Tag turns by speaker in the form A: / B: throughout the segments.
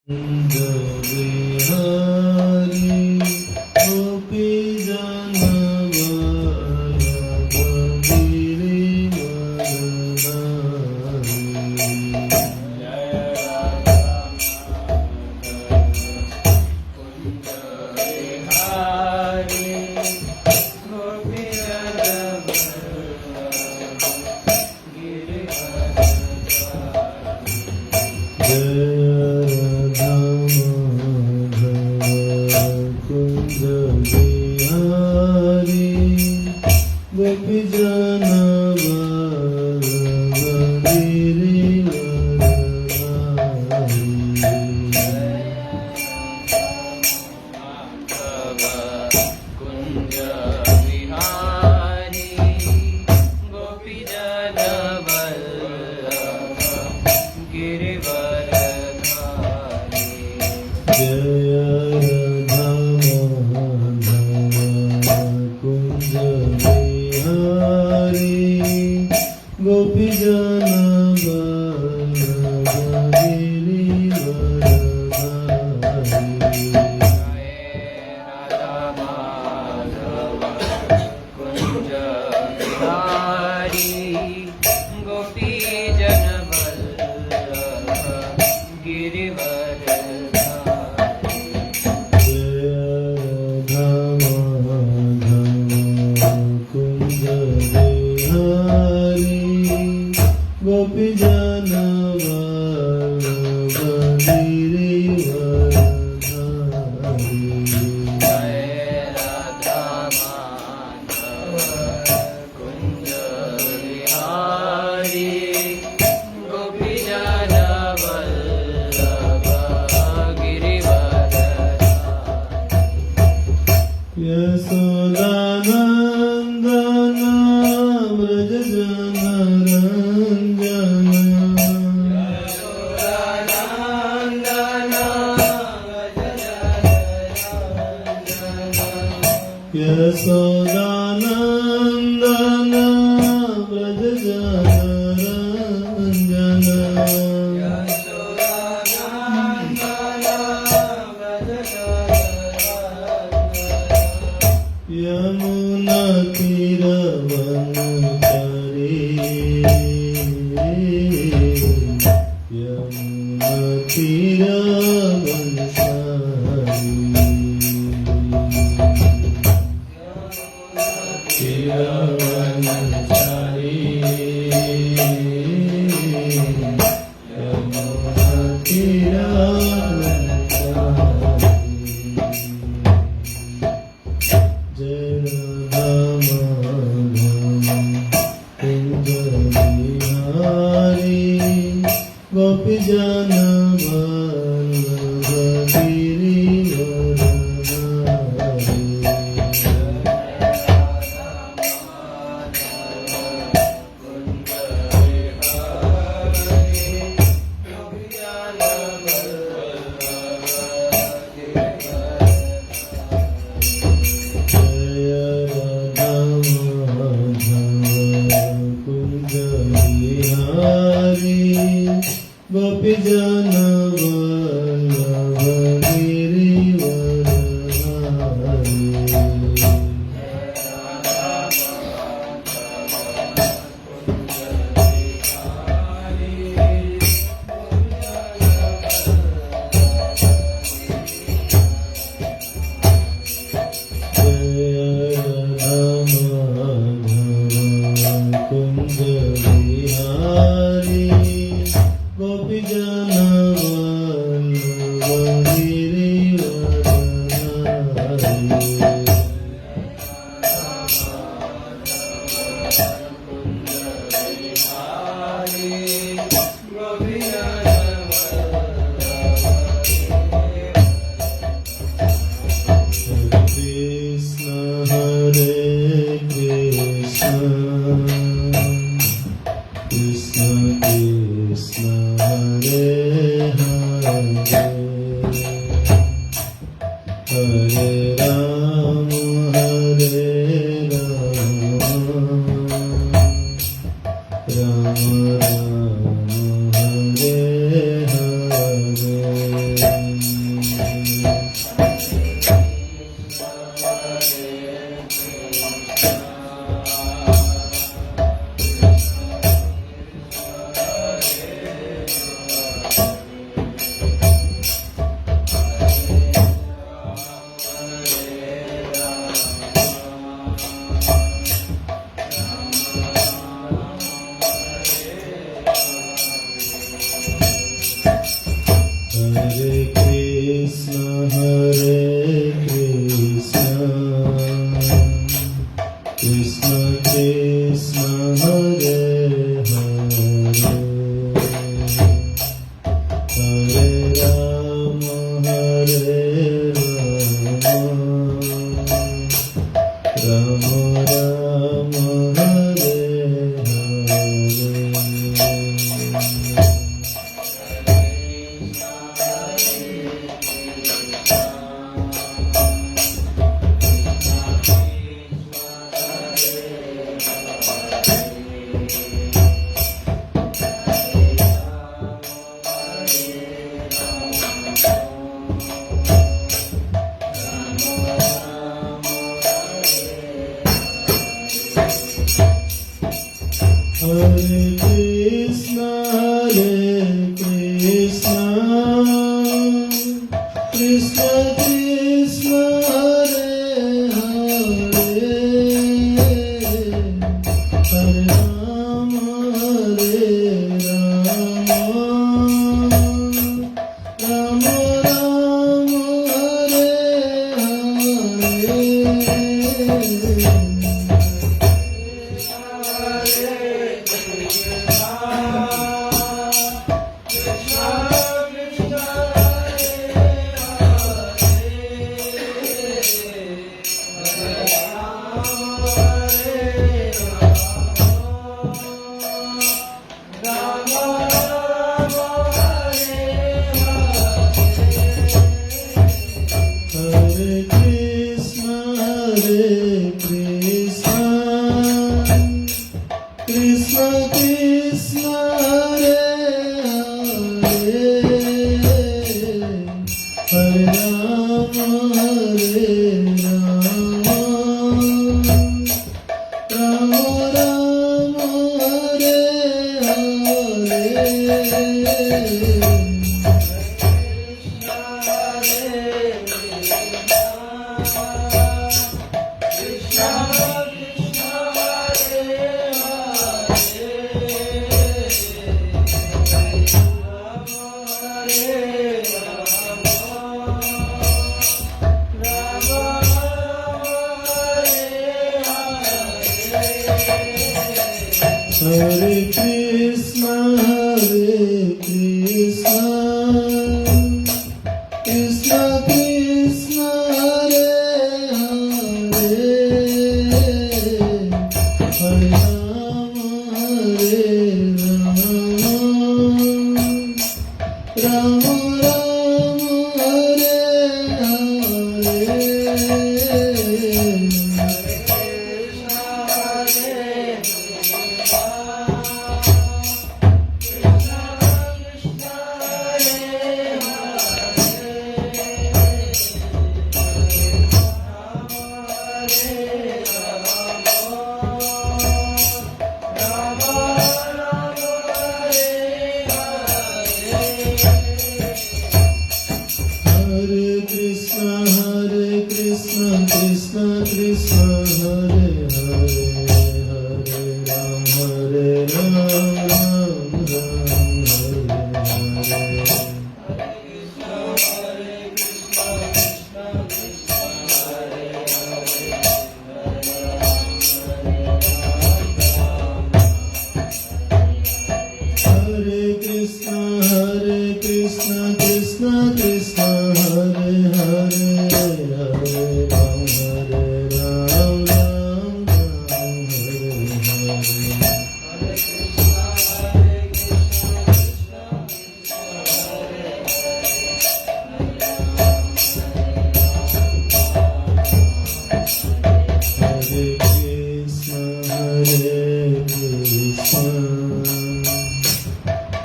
A: Hare Hare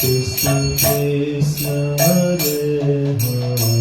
A: Krishna Krishna Hare Hare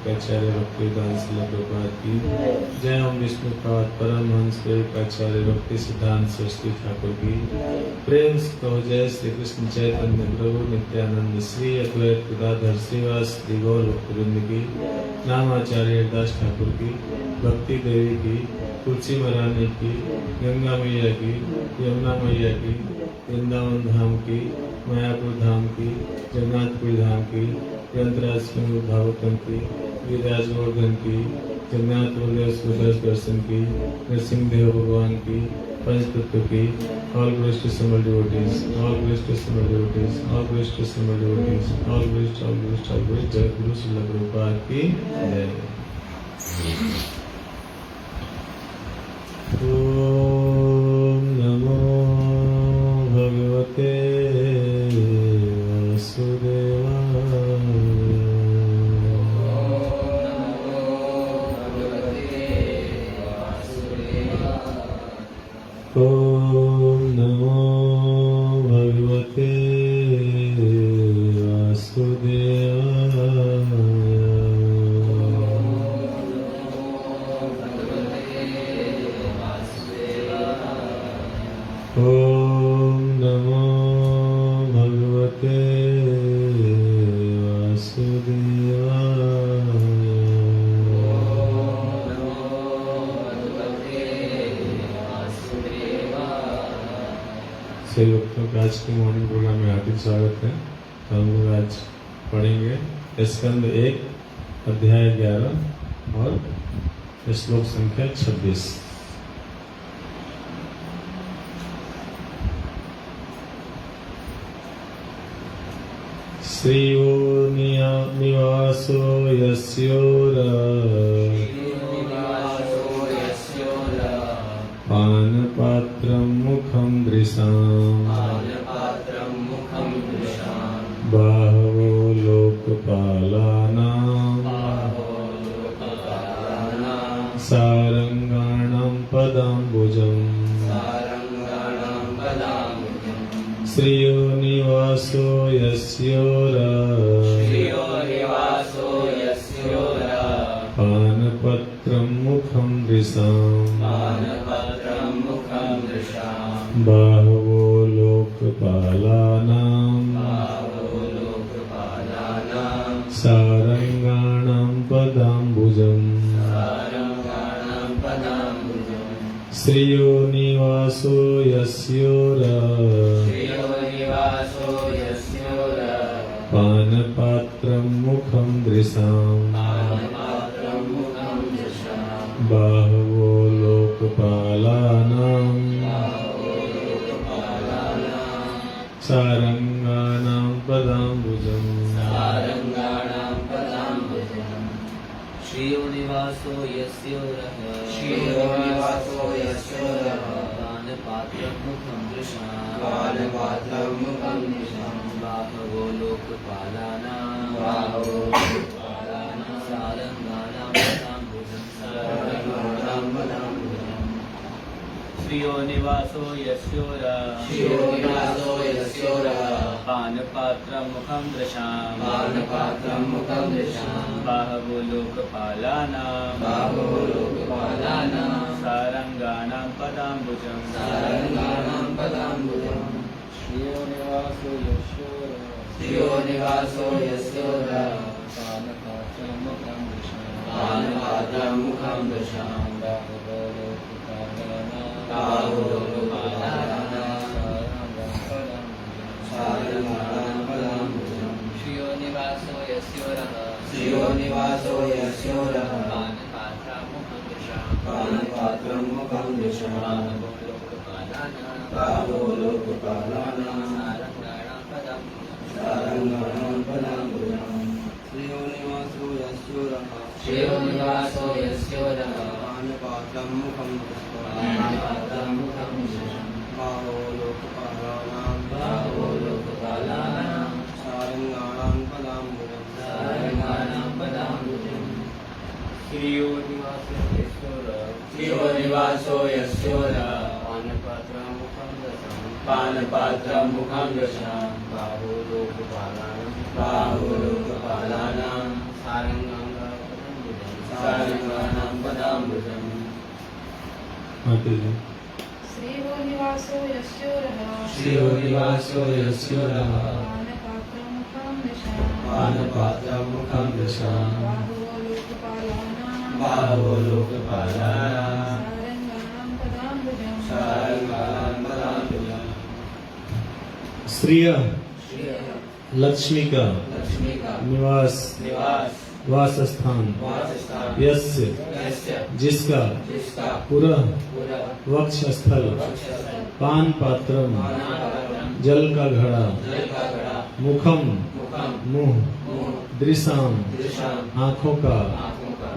A: आचार्य भक्तिवेदांत श्रील प्रभुपाद की जय। ओम विष्णुपाद परमहंस आचार्य भक्ति सिद्धांत सरस्वती ठाकुर की प्रेम से कहो जय। श्री कृष्ण चैतन्य प्रभु नित्यानंद श्री अद्वैत गदाधर श्रीवास श्री गौर भक्तवृंद की, नामाचार्य दास ठाकुर की, भक्ति देवी की, तुलसी महारानी की, गंगा मैया की, यमुना मैया की, वृंदावन धाम की, मायापुर धाम की, जगन्नाथपुरी धाम की, ग्रंथराज सिंह भागवतम की, गिरिराज गोवर्धन की, जगन्नाथ बलदेव सुदर्शन दर्शन की, नरसिंहदेव भगवान की, पंचतत्व की, all grace to summer devotees, all grace to summer devotees, all grace to summer devotees, all grace, all grace, all grace, जय गुरु श्रील प्रभुपाद की जय। ओम नमो भगवते सही भक्तों का आज के मॉर्निंग प्रोग्राम में हार्दिक स्वागत है। तो हम लोग आज पढ़ेंगे स्कंद 1 अध्याय 11 और श्लोक संख्या 26। श्रीयो निवासो यस्योरा पानपात्रं मुखं दृशाम् बाहवो लोकपालानां सारंगाणां पदाम्बुजम् श्रियो निवासो यस्योरा पानपत्रं मुखं दृशाम् बाहवो लोकपालानां सारंगाणां पदाम्बुजम् श्रियो निवासो यस्योरा पानपात्रं मुखं दृशाम् बाहवो लोकपालानां सारंगाणां पदाम्बुजम्
B: श्रियो निवासो यस्योरः पानपात्रं मुखं दृशाम् बाहवो लोकपालानां सारंगाणां पदाम्बुजम् श्रियो निवासो यस्योरः पानपात्रं मुखं दृशाम् बाहवो लोकपालानां सारंगाणां पदाम्बुजम् श्रियो निवासो यस्योरः पानपात्रं मुखं दृशाम् बाहवो लोकपालानां श्रियो निवासो यस्योरः पानपात्रं मुखं दृशाम् बाहवो लोकपालानां सारंगाणां पदाम्बुजम् श्रियो निवासो यस्योरः पानपात्रं मुखं दृशाम् बाहवो लोकपालानां सारंगाणां पदाम्बुजम् श्रियो निवासो यस्योरः पानपात्रं मुखं दृशाम् बाहवो लोकपालानां सारंगाणां पदाम्बुजम्
C: श्रियो निवासो यस्योरः
A: पानपात्रं मुखं दृशाम् बाहवो लोकपालानां सारंगाणां पदाम्बुजम् श्रिय लक्ष्मी का निवास वासस्थान यस्य जिसका पुरः वक्षस्थल पान पात्रम जल का घड़ा मुखम मुंह दृशाम आँखों का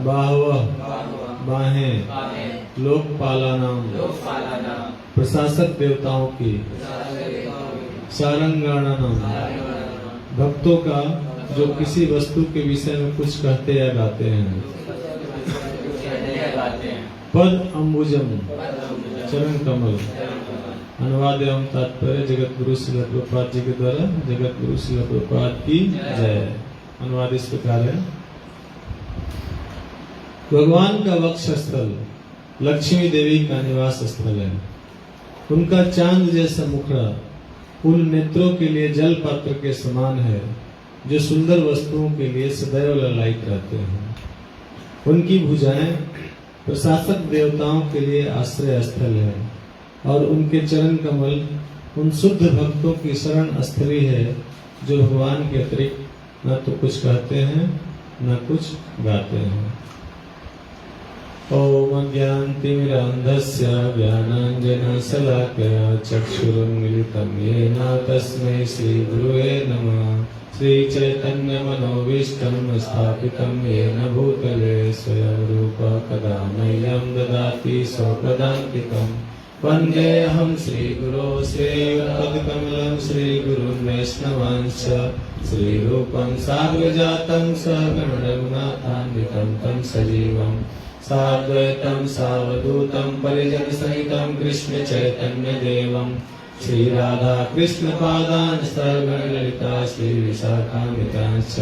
A: बाहवः बाहें लोकपालानाम प्रशासक देवताओं की सारंगाणानाम भक्तों का जो किसी वस्तु के विषय में कुछ कहते या गाते हैं पद अम्बुजम चरण कमल अनुवाद एवं तात्पर्य जगत गुरु श्रील प्रभुपाद जी के द्वारा जगत गुरु श्रील प्रभुपाद की जय। अनुवाद इस प्रकार है। भगवान का वक्षस्थल लक्ष्मी देवी का निवास स्थल है। उनका चांद जैसा मुखड़ा उन नेत्रों के लिए जल पात्र के समान है जो सुंदर वस्तुओं के लिए सदैव ललायित रहते हैं। उनकी भुजाएं प्रशासक देवताओं के लिए आश्रय स्थल है और उनके चरण कमल उन शुद्ध भक्तों की शरण स्थली है जो भगवान के अतिरिक्त न तो कुछ कहते हैं न कुछ गाते हैं। ओम अज्ञानतिमिरान्धस्य ज्ञानाञ्जनशलाकया चक्षुरुन्मीलितं येन तस्मै श्रीगुरुवे नमः। श्रीचैतन्यमनोभीष्टं स्थापितं येन भूतले स्वयं रूप कदा मह्यं ददाति स्वपदान्तिकम्। वन्देऽहं श्रीगुरो श्रीयुतपदकमलं श्रीगुरुन् वैष्णवांश्च श्रीरूपं साग्रजातं सहगण रघुनाथान्वितं तं सजीवम् साद्वैतं सावधूतं परिजन सहितं कृष्ण चैतन्य देवं श्री राधा कृष्ण पादान् सगण ललिता श्री विशाखान्वितांश्च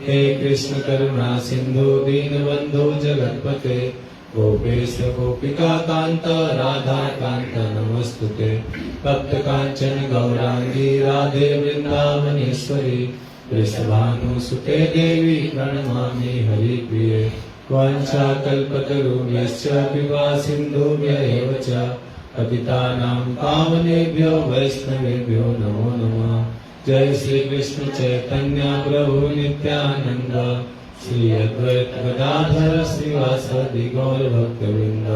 A: हे कृष्ण करुणा सिंधु दीनबंधु जगत्पते गोपेश गोपिका कांत राधा कांत नमस्तुते तप्त कांचन गौरांगी राधे वृंदावनेश्वरी वृषभानुसुते देवी प्रणमामि हरिप्रिये वाञ्छाकल्पतरुभ्यश्च कृपा सिन्धुभ्य एव च पतितानां पावनेभ्यो वैष्णवेभ्यो नमो नमः। जय श्री कृष्ण चैतन्य प्रभु नित्यानंद श्री अद्वैत गदाधर श्रीवासदि गौर भक्तवृंद।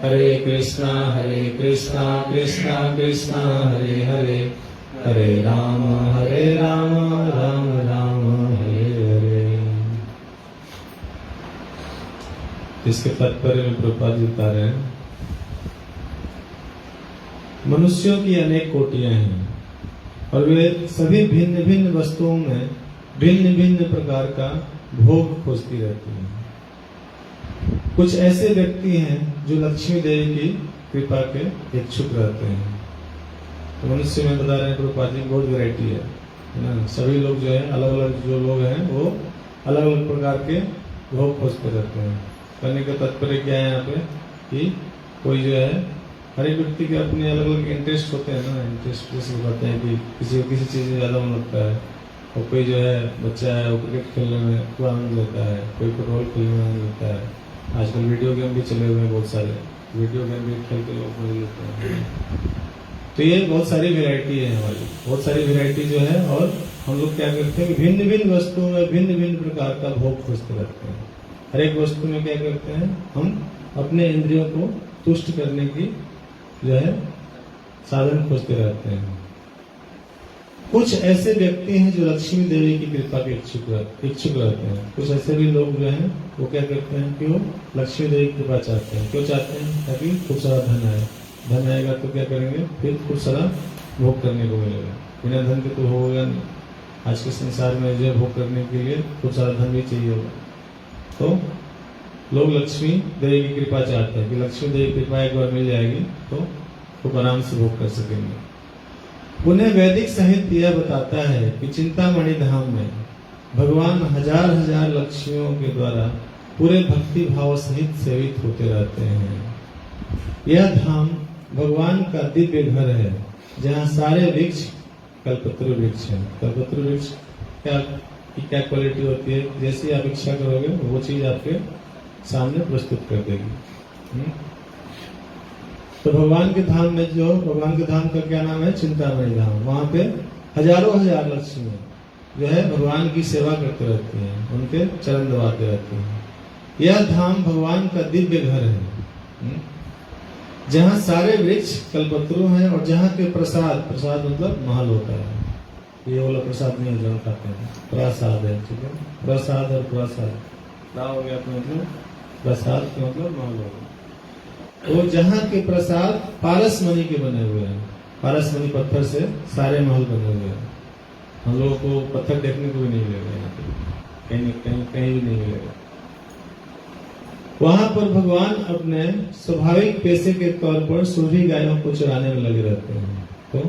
A: हरे कृष्णा कृष्णा कृष्णा हरे हरे हरे राम राम राम हरे हरे। इसके तात्पर्य में प्रभुपाद जी बता रहे हैं, मनुष्यों की अनेक कोटियां हैं और वे सभी भिन्न भिन्न वस्तुओं में भिन्न भिन्न प्रकार का भोग खोजती रहती हैं। कुछ ऐसे व्यक्ति हैं जो लक्ष्मी देवी की कृपा के इच्छुक रहते हैं। तो मनुष्य में बता रहे हैं प्रभुपाद जी बहुत वैरायटी है ना। सभी लोग जो है अलग अलग जो लोग हैं वो अलग अलग प्रकार के भोग खोजते रहते हैं। कहने का तात्पर्य क्या है यहाँ पे कि कोई जो है हर एक व्यक्ति के अपने अलग अलग इंटरेस्ट होते हैं ना। इंटरेस्ट जैसे बताते हैं कि किसी को किसी चीज़ में ज़्यादा मन लगता है और कोई जो है बच्चा है वो क्रिकेट खेलने में खूब आनंद लेता है, कोई फुटबॉल खेलने में आनंद लेता है। आजकल वीडियो गेम भी चले हुए हैं, बहुत सारे वीडियो गेम भी खेल के लोग मजा लेते हैं। तो ये बहुत सारी वेराइटी है हमारी, बहुत सारी वेराइटी जो है। और हम लोग क्या करते हैं, भिन्न भिन्न वस्तुओं में भिन्न भिन्न प्रकार का भोग खोजते रहते हैं। हर एक वस्तु में क्या करते हैं, हम अपने इंद्रियों को तुष्ट करने की जो है साधन खोजते रहते हैं। कुछ ऐसे व्यक्ति हैं जो लक्ष्मी देवी की कृपा के इच्छुक रहते हैं। कुछ ऐसे भी लोग जो हैं वो क्या करते हैं कि वो लक्ष्मी देवी की कृपा चाहते हैं। क्यों चाहते हैं? ताकि खूब सारा धन आए। धन आएगा तो क्या करेंगे, फिर खूब सारा भोग करने को मिलेगा। बिना धन के तो होगा नहीं। आज के संसार में जो भोग करने के लिए खूब सारा धन भी चाहिए होगा। तो लोग लक्ष्मी देवी की कृपा चाहते हैं कि लक्ष्मी देवी की कृपा एक बार मिल जाएगी तो खूब आराम से भोग कर सकेंगे। पुण्य वैदिक साहित्य यह बताता है कि चिंतामणि धाम में भगवान हजार हजार लक्ष्मियों के द्वारा पूरे भक्ति भाव सहित सेवित होते रहते हैं। यह धाम भगवान का दिव्य घर है जहाँ सारे वृक्ष कल्पतरु वृक्ष है। कल्पतरु वृक्ष क्या क्वालिटी होती है, जैसी आप इच्छा करोगे वो चीज आपके सामने प्रस्तुत कर देगी। तो भगवान के धाम में जो भगवान के धाम का क्या नाम है, चिंतामणि धाम। वहां पे हजारों हजार लक्ष्मी जो है भगवान की सेवा करते रहती हैं, उनके चरण दबाते रहते हैं। यह धाम भगवान का दिव्य घर है जहाँ सारे वृक्ष कल्पतरु हैं और जहाँ के प्रसाद मतलब महल होता है। ये वाला प्रसाद नहीं जो खाते हैं, प्रसाद है, ठीक है। प्रसाद और प्रसाद क्या हो गया तो मतलब प्रसाद का मतलब महल होगा। तो जहाँ के प्रसाद पारस मणि के बने हुए हैं, पारस मणि पत्थर से सारे महल बने हुए हैं। हम लोगों को पत्थर देखने को भी नहीं मिलेगा यहाँ पे, कहीं भी नहीं मिलेगा। वहां पर भगवान अपने स्वाभाविक पेशे के तौर पर सूढ़ी गायों को चराने में लगे रहते हैं। तो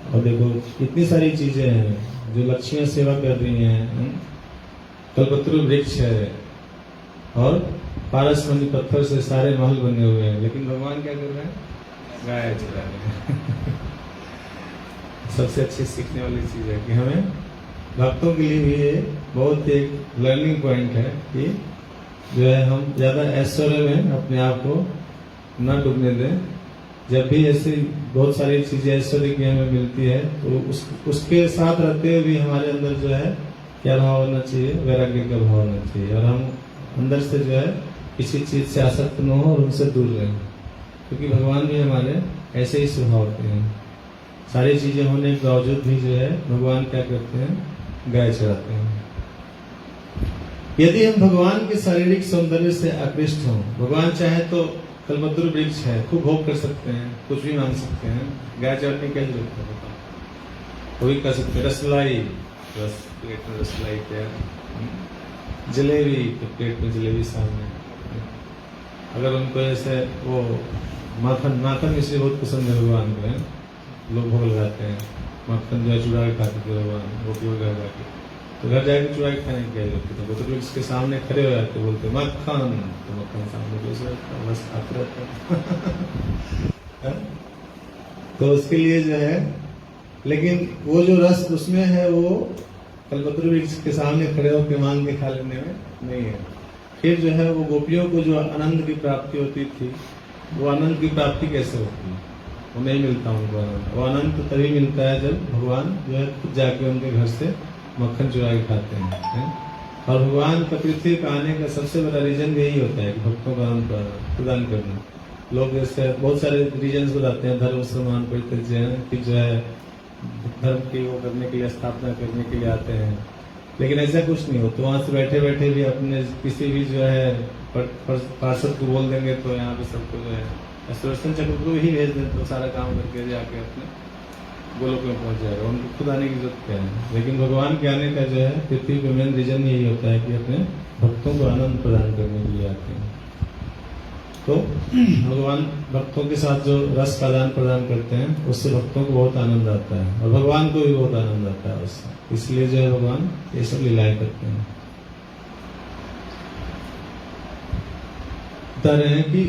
A: और देखो इतनी सारी चीजें हैं जो लक्ष्मियां सेवा कर रही हैं। कल्पतरु वृक्ष है और पारसमणि पत्थर से सारे महल बने हुए हैं, लेकिन भगवान क्या कर रहे हैं, गाय चरा रहे हैं। सबसे अच्छी सीखने वाली चीज है कि हमें भक्तों के लिए भी ये बहुत एक लर्निंग पॉइंट है कि जो है हम ज्यादा ऐश्वर्य में अपने आप को न डूबने दें। जब भी ऐसी बहुत सारी चीजें ऐश्वर्य की हमें मिलती है तो उसके साथ रहते हुए भी हमारे अंदर जो है क्या भाव होना चाहिए, वैराग्य का भाव होना चाहिए। और हम अंदर से जो है किसी चीज से आसक्त न हो और उनसे दूर रहें, क्योंकि भगवान भी हमारे ऐसे ही स्वभाव होते हैं। सारी चीजें होने के बावजूद भी जो है भगवान क्या करते हैं, गाय चराते हैं। यदि हम भगवान के शारीरिक सौंदर्य से आकृष्ट हों, भगवान चाहे तो कल्पतरु वृक्ष है, खूब भोग कर सकते हैं, कुछ भी मांग सकते हैं, गाय चढ़ने की क्या जरूरत है, बताओ। वही कर सकते, रसमलाई, प्लेट में रसमलाई क्या, जलेबी तो प्लेट में जलेबी सामने, अगर उनको ऐसे वो माखन इसलिए बहुत पसंद है भगवान को, है लोग भोग लगाते हैं, मक्खन जो है चुरा के खाते थे भगवान गोपियों घर जाके, तो घर जाके चुरा के खाने की क्या जरूरत थी, तो इसके सामने खड़े हो जाते, बोलते मक्खन, तो मक्खन सामने बस खाते रहते। तो उसके लिए जो है, लेकिन वो जो रस उसमें है वो कल्पतरु वृक्ष के सामने खड़े होकर मांग के खा लेने में नहीं है। फिर जो है वो गोपियों को जो आनंद की प्राप्ति होती थी, वो आनंद की प्राप्ति कैसे होती है, वो नहीं मिलता उनको आनंद। वो आनंद तो तभी मिलता है जब भगवान जो है खुद जाके उनके घर से मक्खन चुरा के खाते हैं। और भगवान का पृथ्वी पे आने का सबसे बड़ा रीजन यही होता है कि भक्तों का आनंद प्रदान करना। लोग जैसे बहुत सारे रीजन बताते हैं, धर्म सम्मान परित्यज्य हैं कि जो है धर्म की वो करने के लिए, स्थापना करने के लिए आते हैं, लेकिन ऐसा कुछ नहीं हो। तो वहां से बैठे बैठे भी अपने किसी भी जो है पार्षद को बोल देंगे तो यहाँ पे सबको जो है सुदर्शन चक्र को ही भेज दें तो सारा काम करके जाके अपने गोलोक में पहुंच जाएगा, उनको खुद आने की जरूरत क्या है। लेकिन भगवान के आने का जो है पृथ्वी पे मेन रीजन यही होता है कि अपने भक्तों को आनंद प्रदान करने के लिए आते हैं। तो भगवान भक्तों के साथ जो रस का आदान प्रदान करते हैं उससे भक्तों को बहुत आनंद आता है और भगवान को भी बहुत आनंद आता है उससे, इसलिए जो है भगवान ये सब लीलाएं करते हैं। बता रहे हैं कि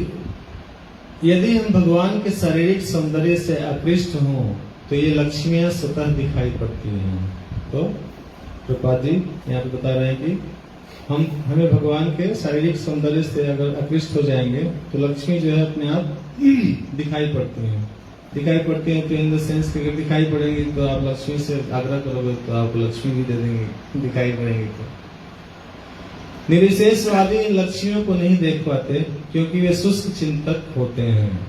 A: यदि हम भगवान के शारीरिक सौंदर्य से आकृष्ट हों तो ये लक्ष्मियां स्वतः दिखाई पड़ती हैं। तो प्रपात जी यहाँ पे बता रहे हैं कि हमें भगवान के शारीरिक सौंदर्य से अगर आकृष्ट हो जाएंगे तो लक्ष्मी जो है अपने आप दिखाई पड़ती हैं। दिखाई पड़ती हैं तो इन द सेंस कि अगर दिखाई पड़ेंगी तो आप लक्ष्मी से आग्रह करोगे तो आपको लक्ष्मी भी दे देंगे, दिखाई पड़ेंगी तो। निर्विशेषवादी इन लक्ष्मियों को नहीं देख पाते क्योंकि वे शुष्क चिंतक होते हैं,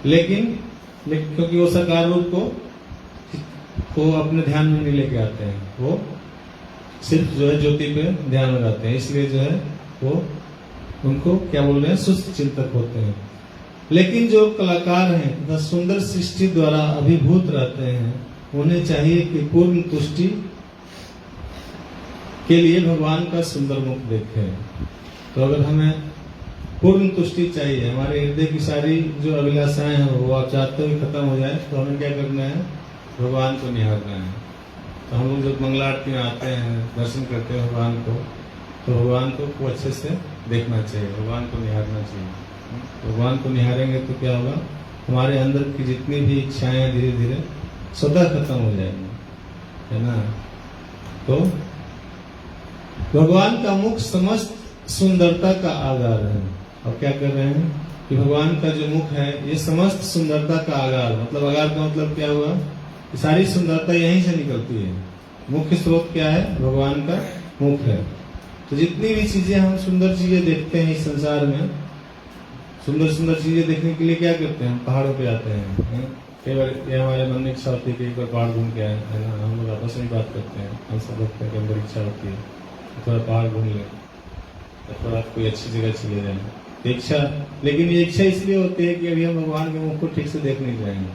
A: लेकिन क्योंकि वो साकार रूप को अपने ध्यान में नहीं लेके आते हैं, वो सिर्फ जो है ज्योति पे ध्यान लगाते हैं, इसलिए जो है वो उनको क्या बोल रहे हैं, शुष्क चिंतक होते हैं। लेकिन जो कलाकार हैं तथा सुंदर सृष्टि द्वारा अभिभूत रहते हैं, उन्हें चाहिए कि पूर्ण तुष्टि के लिए भगवान का सुंदर मुख देखें। तो अगर हमें पूर्ण तुष्टि चाहिए, हमारे हृदय की सारी जो अभिलाषाएं हैं वो आप चाहते हुए खत्म हो जाए, तो हमें क्या करना है, भगवान को निहारना है। तो हम लोग जब मंगला आरती में आते हैं, दर्शन करते हैं भगवान को, तो भगवान को अच्छे से देखना चाहिए, भगवान को निहारना चाहिए। भगवान को निहारेंगे तो क्या होगा, हमारे अंदर की जितनी भी इच्छाएं धीरे धीरे स्वतः खत्म हो जाएंगी, है ना। तो भगवान का मुख समस्त सुंदरता का आधार है। और क्या कर रहे हैं कि भगवान का जो मुख है ये समस्त सुंदरता का आधार, मतलब आधार का मतलब क्या हुआ, सारी सुंदरता यहीं से निकलती है। मुख्य स्रोत क्या है, भगवान का मुख है। तो जितनी भी चीजें हम सुंदर चीजें देखते हैं इस संसार में, सुंदर सुंदर चीजें देखने के लिए क्या करते हैं, हम पहाड़ों पे आते हैं। कई बार ये हमारे मन में इच्छा होती है कि एक बार पहाड़ घूम के आए, है ना। हम लोग आपस में बात करते हैं, हम सब भक्तों के अंदर इच्छा होती है थोड़ा पहाड़ घूम ले, थोड़ा कोई अच्छी जगह चले जाए, इच्छा। लेकिन ये इच्छा इसलिए होती है कि अभी हम भगवान के मुख को ठीक से देख नहीं पाएंगे,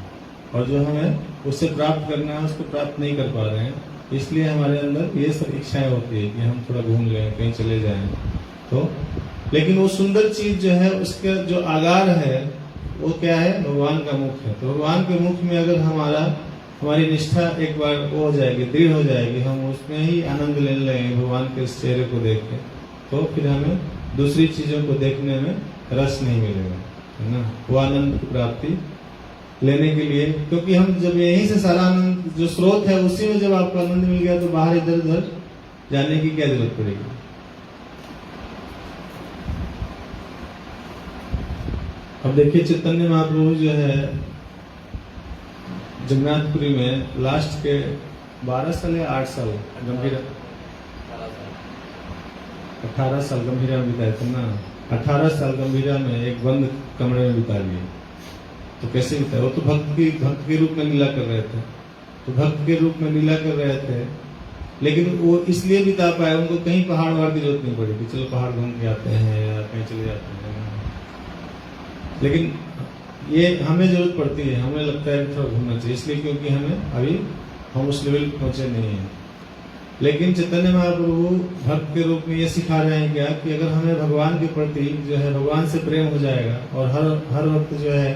A: और जो हमें उससे प्राप्त करना है उसको प्राप्त नहीं कर पा रहे हैं, इसलिए हमारे अंदर ये सब इच्छाएं होती है कि हम थोड़ा घूम लें, कहीं चले जाएं। तो लेकिन वो सुंदर चीज जो है उसका जो आधार है वो क्या है, भगवान का मुख है। तो भगवान के मुख में अगर हमारी निष्ठा एक बार वो हो जाएगी, दृढ़ हो जाएगी, हम उसमें ही आनंद ले लेंगे भगवान के चेहरे को देख के, तो फिर हमें दूसरी चीजों को देखने में रस नहीं मिलेगा, है ना। वो आनंद की प्राप्ति लेने के लिए, क्योंकि हम जब यहीं से सारा आनंद जो स्रोत है उसी में जब आपको आनंद मिल गया तो बाहर इधर उधर जाने की क्या जरूरत पड़ेगी। अब देखिए चैतन्य महाप्रभु जो है जगन्नाथपुरी में लास्ट के 12 साल या 8 साल गंभीर 18 साल गंभीरा में बिताए थे ना। 18 साल गंभीरा में एक बंद कमरे में बिता लिए, तो कैसे बिताए। वो तो भक्त के रूप में लीला कर रहे थे, तो भक्त के रूप में लीला कर रहे थे, लेकिन वो इसलिए बिता पाए, उनको कहीं पहाड़ वहाड़ की जरूरत नहीं पड़ी कि चलो पहाड़ घूम के आते हैं या कहीं चले जाते हैं। लेकिन ये हमें जरूरत पड़ती है, हमें लगता है थोड़ा घूमना चाहिए, इसलिए क्योंकि हम उस लेवल पहुंचे नहीं है। लेकिन चैतन्य महाप्रभु भक्त के रूप में ये सिखा रहे हैं क्या कि अगर हमें भगवान के प्रति जो है भगवान से प्रेम हो जाएगा और हर वक्त जो है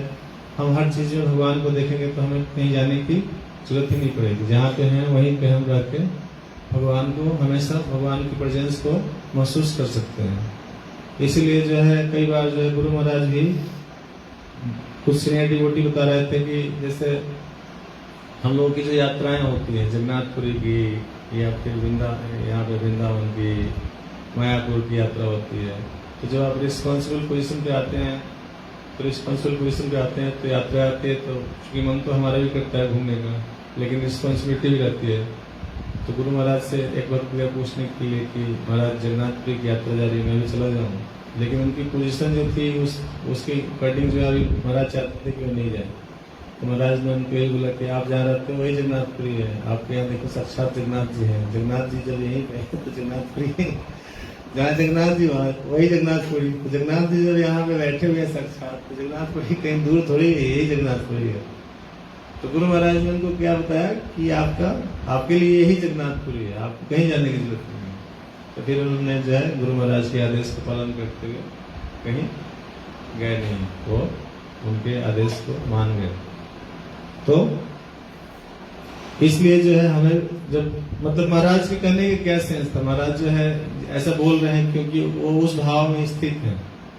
A: हम हर चीज में भगवान को देखेंगे तो हमें कहीं जाने की जरूरत ही नहीं पड़ेगी। जहाँ पे हैं वहीं पे हम रह के भगवान को हमेशा भगवान की प्रेजेंस को महसूस कर सकते हैं। इसीलिए जो है कई बार जो है गुरु महाराज भी कुछ सीनियर डिवोटी बता रहे थे कि जैसे हम लोगों की जो यात्राएं होती है जगन्नाथपुरी की या फिर यहाँ पे वृंदावन की मायापुर की यात्रा होती है, तो जब आप रिस्पॉन्सिबल पोजीशन पे आते हैं तो यात्रा आती है तो चूंकि मन तो हमारा भी करता है घूमने का, लेकिन रिस्पॉन्सिबिलिटी भी रहती है। तो गुरु महाराज से एक बार गया पूछने के लिए कि महाराज जगन्नाथपुरी की यात्रा जा रही है, मैं भी चला जाऊँ, लेकिन उनकी पोजीशन जो थी उसके अकॉर्डिंग जो अभी महाराज चाहते थे कि वो नहीं जाए। तो महाराज ने उनको यही बोला कि आप जहाँ रहते हो वही जगन्नाथपुरी है, आपके यहाँ देखो साक्षात जगन्नाथ जी है। जगन्नाथ जी जब यहीं पे तो जगन्नाथपुरी है, जहाँ जगन्नाथ जी वहाँ वही जगन्नाथपुरी। तो जगन्नाथ जी जब यहाँ पे बैठे हुए हैं साक्षात, तो जगन्नाथपुरी कहीं दूर थोड़ी है, यही जगन्नाथपुरी है। तो गुरु महाराज ने उनको क्या बताया कि आपके लिए यही जगन्नाथपुरी है, आपको कहीं जाने की जरूरत नहीं है। तो फिर उन्होंने जो है गुरु महाराज के आदेश का पालन करते हुए कहीं गए नहीं, वो उनके आदेश को मान गए। तो इसलिए जो है हमें जब मतलब महाराज के कहने का क्या सेंस था, महाराज जो है ऐसा बोल रहे हैं क्योंकि वो उस भाव में स्थित हैं,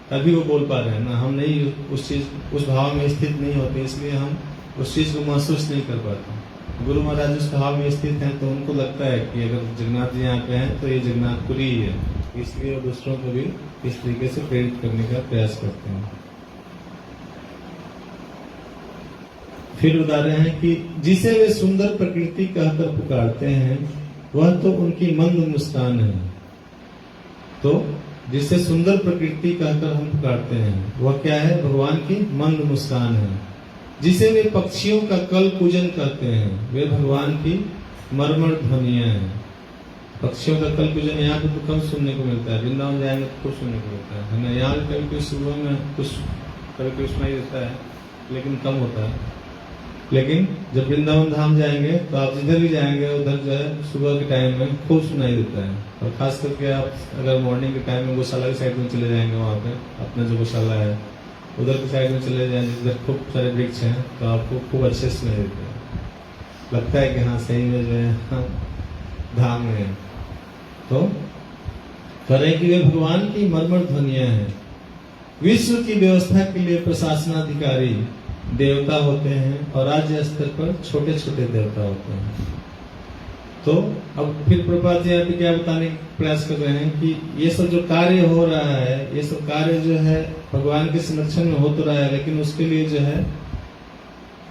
A: तभी वो बोल पा रहे हैं ना। हम नहीं उस भाव में स्थित नहीं होते, इसलिए हम उस चीज को महसूस नहीं कर पाते। गुरु महाराज उस भाव में स्थित हैं तो उनको लगता है कि अगर जगन्नाथ जी यहाँ पे हैं तो ये जगन्नाथपुरी ही है, इसलिए वो दूसरों को भी इस तरीके से प्रेरित करने का प्रयास करते हैं। फिर बता रहे हैं कि जिसे वे सुंदर प्रकृति कहकर पुकारते हैं वह तो उनकी मंद मुस्कान है। तो जिसे सुंदर प्रकृति कहकर हम पुकारते हैं वह क्या है, भगवान की मंद मुस्कान है। जिसे वे पक्षियों का कल पूजन कहते हैं वे भगवान की मर्मर ध्वनियां हैं। पक्षियों का कल पूजन यहाँ पे तो कम सुनने को मिलता है, वृंदावन जाएंगे तो खूब सुनने को मिलता है ना। यहाँ कभी कोई सुबह में कुछ कभी सुनाई देता है लेकिन कम होता है। लेकिन जब वृंदावन धाम जाएंगे तो आप जिधर भी जाएंगे उधर जो है सुबह के टाइम में खूब सुनाई देता है। और खास करके आप अगर मॉर्निंग के टाइम में गौशाला की साइड में चले जाएंगे, वहाँ पे अपना जो गौशाला है उधर की साइड में चले जाएंगे जिधर खूब सारे वृक्ष हैं, तो आपको खूब अच्छे सुनाई देते हैं, लगता है कि हाँ सही में जो है धाम में है। तो करें कि वे भगवान की मर्मर ध्वनियां हैं। विश्व की व्यवस्था के लिए प्रशासनाधिकारी देवता होते हैं और राज्य स्तर पर छोटे छोटे देवता होते हैं। तो अब फिर प्रभुपाद जी यहाँ पे क्या बताने का प्रयास कर रहे हैं कि ये सब जो कार्य हो रहा है, ये सब कार्य जो है भगवान के संरक्षण में हो तो रहा है, लेकिन उसके लिए जो है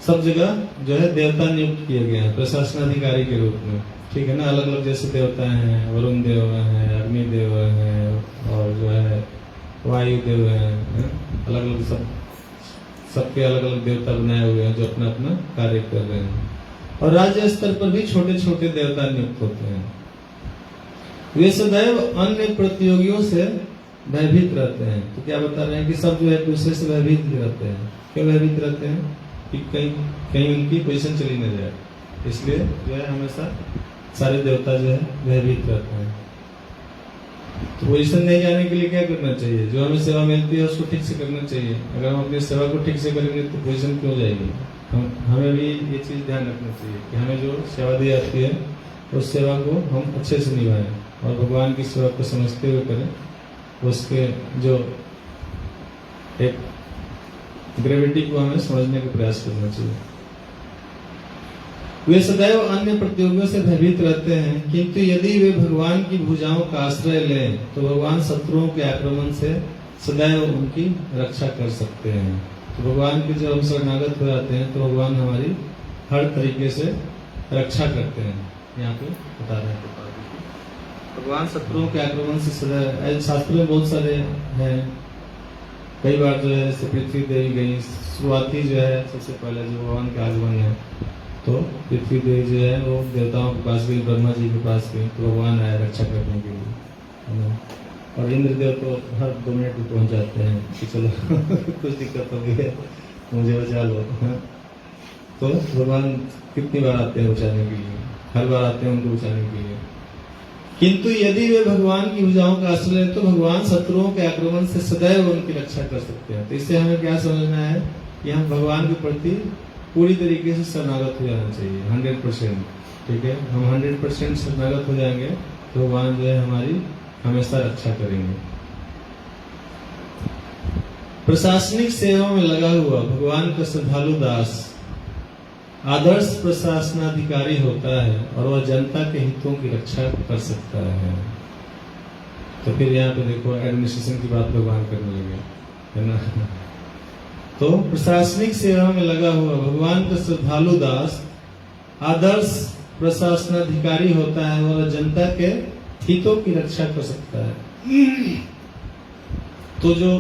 A: सब जगह जो है देवता नियुक्त किए गए हैं प्रशासनाधिकारी के रूप में, ठीक है ना। अलग अलग जैसे देवता हैं, वरुण देव हैं, अग्नि देव हैं और जो है वायु देव हैं, अलग अलग सबके अलग अलग देवता बनाए हुए हैं जो अपना अपना कार्य कर रहे हैं। और राज्य स्तर पर भी छोटे छोटे देवता नियुक्त होते हैं। वे सदैव अन्य प्रतियोगियों से भयभीत रहते हैं। तो क्या बता रहे हैं कि सब जो है दूसरे से भयभीत रहते हैं। क्यों भयभीत रहते हैं कि कहीं उनकी पोजीशन चली न जाए, इसलिए जो है हमेशा सारे देवता जो है भयभीत रहते हैं। तो पोजीशन नहीं जाने के लिए क्या करना चाहिए, जो हमें सेवा मिलती है उसको ठीक से करना चाहिए। अगर हम अपनी सेवा को ठीक से करेंगे तो पोजीशन क्यों जाएगी। हमें भी ये चीज ध्यान रखना चाहिए कि हमें जो सेवा दी जाती है उस सेवा को हम अच्छे से निभाएं और भगवान की सेवा को समझते हुए करें। उसके जो एक ग्रेविटी को हमें समझने का प्रयास करना चाहिए। वे सदैव अन्य प्रतियोगियों से भयभीत रहते हैं, किंतु यदि वे भगवान की भुजाओं का आश्रय लें तो भगवान शत्रुओं के आक्रमण से सदैव उनकी रक्षा कर सकते हैं। तो भगवान के जब हम शरणागत हो जाते हैं तो भगवान हमारी हर तरीके से रक्षा करते हैं। यहाँ पे बता रहे हैं भगवान शत्रुओं के आक्रमण से सदैव, शास्त्रों में बहुत सारे हैं। कई बार जो है पृथ्वी देवी गई, शुरुआती जो है सबसे पहले जो भगवान के आगमन है तो पृथ्वी देवी जो है वो देवताओं के पास गई, ब्रह्मा जी के पास गई, तो भगवान आए रक्षा करने के लिए। और इंद्रदेव तो हर 2 मिनट में पहुंच जाते हैं कि चलो कुछ दिक्कत हो गई है मुझे बचा लो। तो भगवान कितनी बार आते हैं बचाने के लिए, हर बार आते हैं उनको बचाने के लिए। किंतु यदि वे भगवान की भुजाओं का आश्रय लें तो भगवान शत्रुओं के आक्रमण से सदैव उनकी रक्षा कर सकते हैं। तो इससे हमें क्या समझना है कि हम भगवान के प्रति पूरी तरीके से शरणागत हो जाना चाहिए, 100%। ठीक है, हम 100% शरणागत हो जाएंगे तो भगवान जो है हमारी हमेशा रक्षा करेंगे। प्रशासनिक सेवा में लगा हुआ भगवान का श्रद्धालु दास आदर्श प्रशासनाधिकारी होता है और वह जनता के हितों की रक्षा कर सकता है। तो फिर यहाँ पे देखो एडमिनिस्ट्रेशन की बात भगवान करने लगे, है ना। तो प्रशासनिक सेवा में लगा हुआ भगवान का श्रद्धालु दास आदर्श प्रशासनाधिकारी होता है और जनता के हितों की रक्षा कर सकता है। तो जो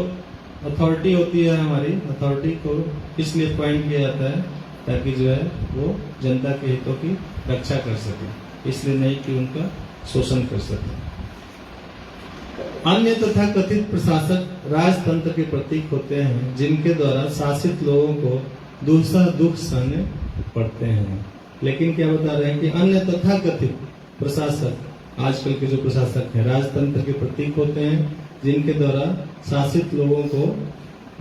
A: अथॉरिटी होती है हमारी, अथॉरिटी को इसलिए अपॉइंट किया जाता है ताकि जो है वो जनता के हितों की रक्षा कर सके, इसलिए नहीं कि उनका शोषण कर सके। अन्य तथा कथित प्रशासक राजतंत्र के प्रतीक होते हैं जिनके द्वारा शासित लोगों को दूसरा दुख सहने पड़ते हैं। लेकिन क्या बता रहे हैं कि अन्य तथा कथित प्रशासक, आजकल के जो प्रशासक हैं, राजतंत्र के प्रतीक होते हैं जिनके द्वारा शासित लोगों को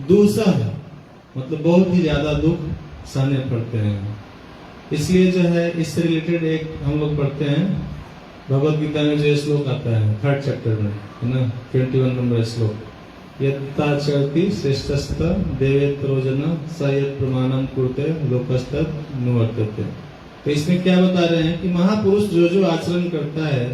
A: दूसरा मतलब बहुत ही ज्यादा दुख सहने पड़ते हैं। इसलिए जो है इससे रिलेटेड एक हम लोग पढ़ते हैं भगवत गीता में जो श्लोक आता है 3rd चैप्टर में, है ना, 21 नंबर श्लोक, यत्ताचरति श्रेष्ठस्त देवेत्रोजन स यत् प्रमाणम कुरुते लोकस्तत् नुवर्तते। तो इसमें क्या बता रहे हैं कि महापुरुष जो जो आचरण करता है